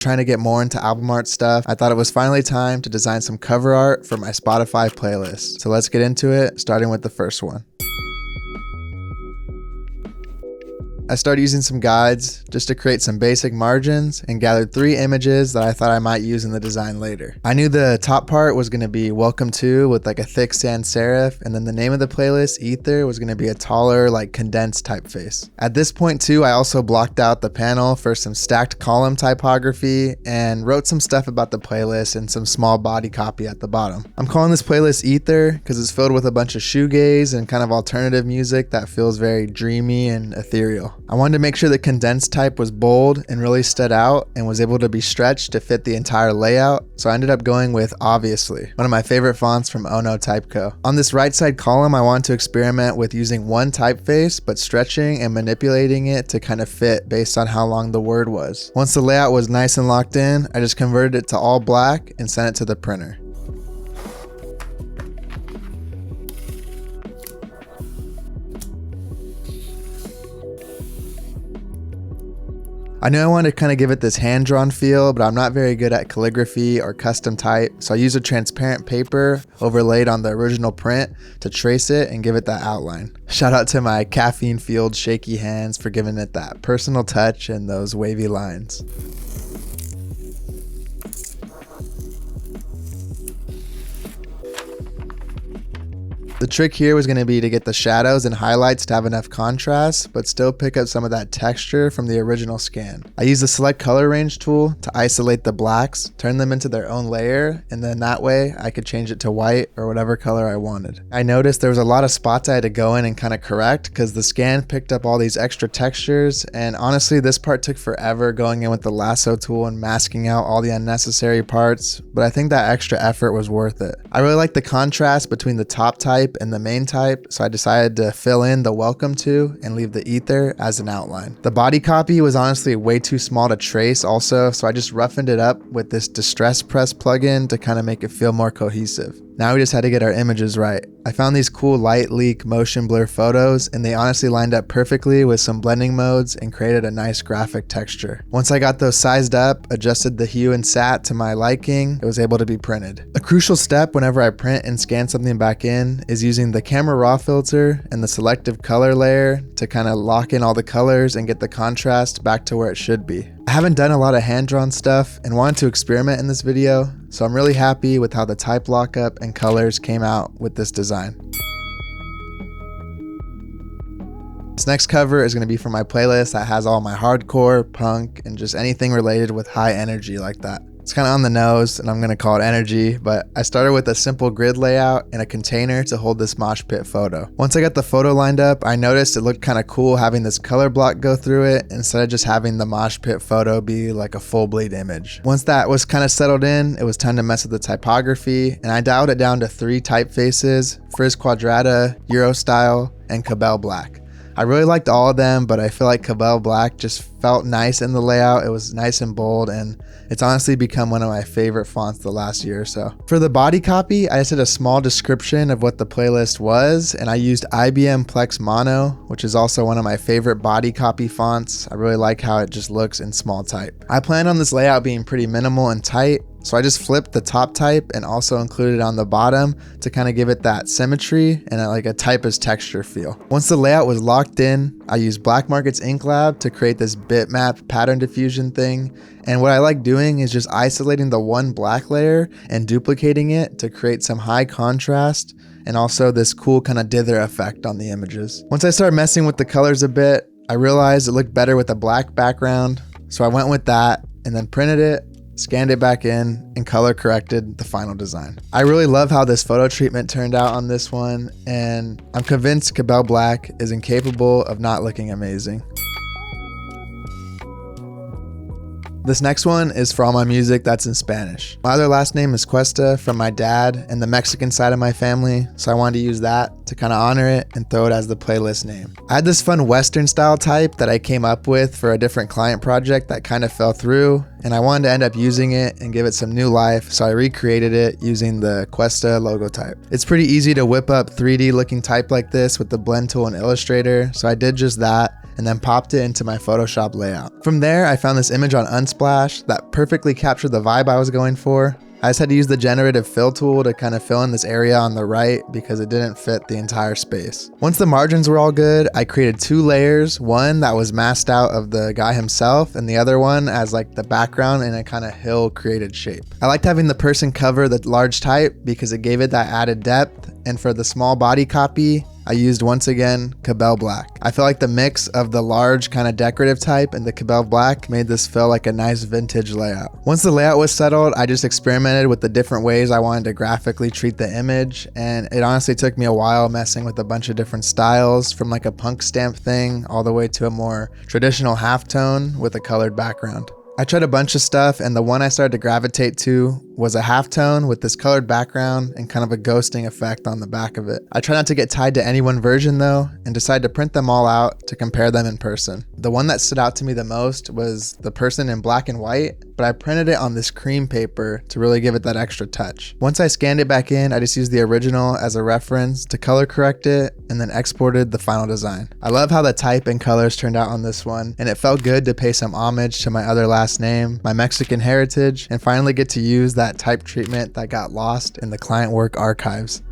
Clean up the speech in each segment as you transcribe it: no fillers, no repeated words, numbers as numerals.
Trying to get more into album art stuff, I thought it was finally time to design some cover art for my Spotify playlist. So let's get into it, starting with the first one. I started using some guides just to create some basic margins and gathered 3 images that I thought I might use in the design later. I knew the top part was going to be Welcome To with like a thick sans serif, and then the name of the playlist, Ether, was going to be a taller, like condensed typeface. At this point too, I also blocked out the panel for some stacked column typography and wrote some stuff about the playlist and some small body copy at the bottom. I'm calling this playlist Ether because it's filled with a bunch of shoegaze and kind of alternative music that feels very dreamy and ethereal. I wanted to make sure the condensed type was bold and really stood out and was able to be stretched to fit the entire layout, so I ended up going with Obviously, one of my favorite fonts from Ono Typeco. On this right side column, I wanted to experiment with using one typeface but stretching and manipulating it to kind of fit based on how long the word was. Once the layout was nice and locked in, I just converted it to all black and sent it to the printer. I knew I wanted to kind of give it this hand-drawn feel, but I'm not very good at calligraphy or custom type, so I used a transparent paper overlaid on the original print to trace it and give it that outline. Shout out to my caffeine-fueled shaky hands for giving it that personal touch and those wavy lines. The trick here was going to be to get the shadows and highlights to have enough contrast, but still pick up some of that texture from the original scan. I used the select color range tool to isolate the blacks, turn them into their own layer, and then that way I could change it to white or whatever color I wanted. I noticed there was a lot of spots I had to go in and kind of correct because the scan picked up all these extra textures, and honestly this part took forever going in with the lasso tool and masking out all the unnecessary parts, but I think that extra effort was worth it. I really like the contrast between the top type and the main type, so I decided to fill in the Welcome To and leave the Ether as an outline. The body copy was honestly way too small to trace also, so I just roughened it up with this distress press plugin to kind of make it feel more cohesive. Now we just had to get our images right. I found these cool light leak motion blur photos, and they honestly lined up perfectly with some blending modes and created a nice graphic texture. Once I got those sized up, adjusted the hue and sat to my liking, it was able to be printed. A crucial step whenever I print and scan something back in is using the camera raw filter and the selective color layer to kind of lock in all the colors and get the contrast back to where it should be. I haven't done a lot of hand-drawn stuff and wanted to experiment in this video, so I'm really happy with how the type lockup and colors came out with this design. This next cover is going to be for my playlist that has all my hardcore, punk, and just anything related with high energy like that. It's kind of on the nose, and I'm going to call it energy, but I started with a simple grid layout and a container to hold this mosh pit photo. Once I got the photo lined up, I noticed it looked kind of cool having this color block go through it instead of just having the mosh pit photo be like a full bleed image. Once that was kind of settled in, it was time to mess with the typography, and I dialed it down to 3 typefaces: Frizz Quadrata, Euro Style, and Cabell Black. I really liked all of them, but I feel like Cabell Black just felt nice in the layout. It was nice and bold, and it's honestly become one of my favorite fonts the last year or so. For the body copy, I just did a small description of what the playlist was, and I used IBM Plex Mono, which is also one of my favorite body copy fonts. I really like how it just looks in small type. I planned on this layout being pretty minimal and tight, so I just flipped the top type and also included it on the bottom to kind of give it that symmetry and like a typist texture feel. Once the layout was locked in, I used Black Market's Ink Lab to create this bitmap pattern diffusion thing. And what I like doing is just isolating the one black layer and duplicating it to create some high contrast and also this cool kind of dither effect on the images. Once I started messing with the colors a bit, I realized it looked better with a black background, so I went with that and then printed it, scanned it back in, and color corrected the final design. I really love how this photo treatment turned out on this one, and I'm convinced Cabell Black is incapable of not looking amazing. This next one is for all my music that's in Spanish. My other last name is Cuesta from my dad and the Mexican side of my family, so I wanted to use that to kind of honor it and throw it as the playlist name. I had this fun Western style type that I came up with for a different client project that kind of fell through, and I wanted to end up using it and give it some new life, so I recreated it using the Questa logo type. It's pretty easy to whip up 3D looking type like this with the blend tool in Illustrator, so I did just that and then popped it into my Photoshop layout. From there, I found this image on Unsplash that perfectly captured the vibe I was going for. I just had to use the generative fill tool to kind of fill in this area on the right because it didn't fit the entire space. Once the margins were all good, I created 2 layers, one that was masked out of the guy himself and the other one as like the background in a kind of hill created shape. I liked having the person cover the large type because it gave it that added depth, and for the small body copy, I used once again Cabell Black. I feel like the mix of the large kind of decorative type and the Cabell Black made this feel like a nice vintage layout. Once the layout was settled, I just experimented with the different ways I wanted to graphically treat the image, and it honestly took me a while messing with a bunch of different styles, from like a punk stamp thing all the way to a more traditional halftone with a colored background. I tried a bunch of stuff, and the one I started to gravitate to was a halftone with this colored background and kind of a ghosting effect on the back of it. I try not to get tied to any one version though, and decided to print them all out to compare them in person. The one that stood out to me the most was the person in black and white, but I printed it on this cream paper to really give it that extra touch. Once I scanned it back in, I just used the original as a reference to color correct it and then exported the final design. I love how the type and colors turned out on this one, and it felt good to pay some homage to my other last name, my Mexican heritage, and finally get to use that type treatment that got lost in the client work archives.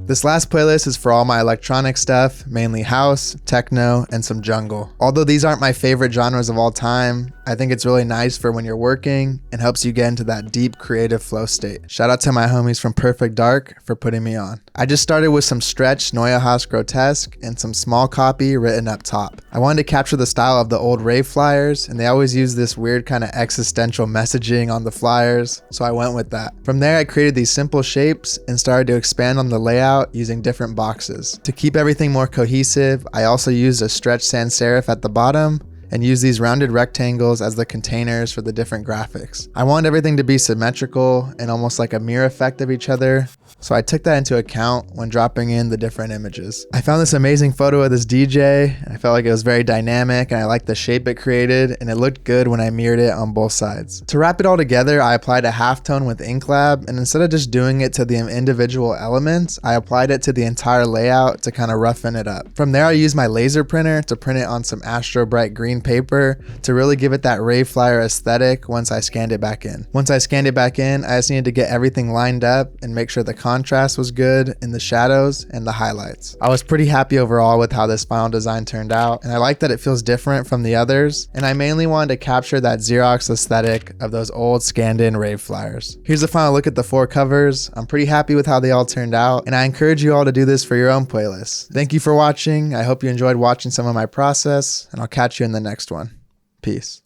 This last playlist is for all my electronic stuff, mainly house, techno, and some jungle. Although these aren't my favorite genres of all time, I think it's really nice for when you're working and helps you get into that deep creative flow state. Shout out to my homies from Perfect Dark for putting me on. I just started with some stretched Neuhaus Grotesque and some small copy written up top. I wanted to capture the style of the old rave flyers, and they always use this weird kind of existential messaging on the flyers, so I went with that. From there, I created these simple shapes and started to expand on the layout using different boxes. To keep everything more cohesive, I also used a stretched sans serif at the bottom and use these rounded rectangles as the containers for the different graphics. I want everything to be symmetrical and almost like a mirror effect of each other, so I took that into account when dropping in the different images. I found this amazing photo of this DJ, and I felt like it was very dynamic, and I liked the shape it created, and it looked good when I mirrored it on both sides. To wrap it all together, I applied a halftone with InkLab, and instead of just doing it to the individual elements, I applied it to the entire layout to kind of roughen it up. From there, I used my laser printer to print it on some Astro Bright green paper to really give it that rave flyer aesthetic once I scanned it back in. Once I scanned it back in, I just needed to get everything lined up and make sure the contrast was good in the shadows and the highlights. I was pretty happy overall with how this final design turned out, and I like that it feels different from the others, and I mainly wanted to capture that Xerox aesthetic of those old scanned in rave flyers. Here's a final look at the 4 covers. I'm pretty happy with how they all turned out, and I encourage you all to do this for your own playlists. Thank you for watching. I hope you enjoyed watching some of my process, and I'll catch you in the next one. Peace.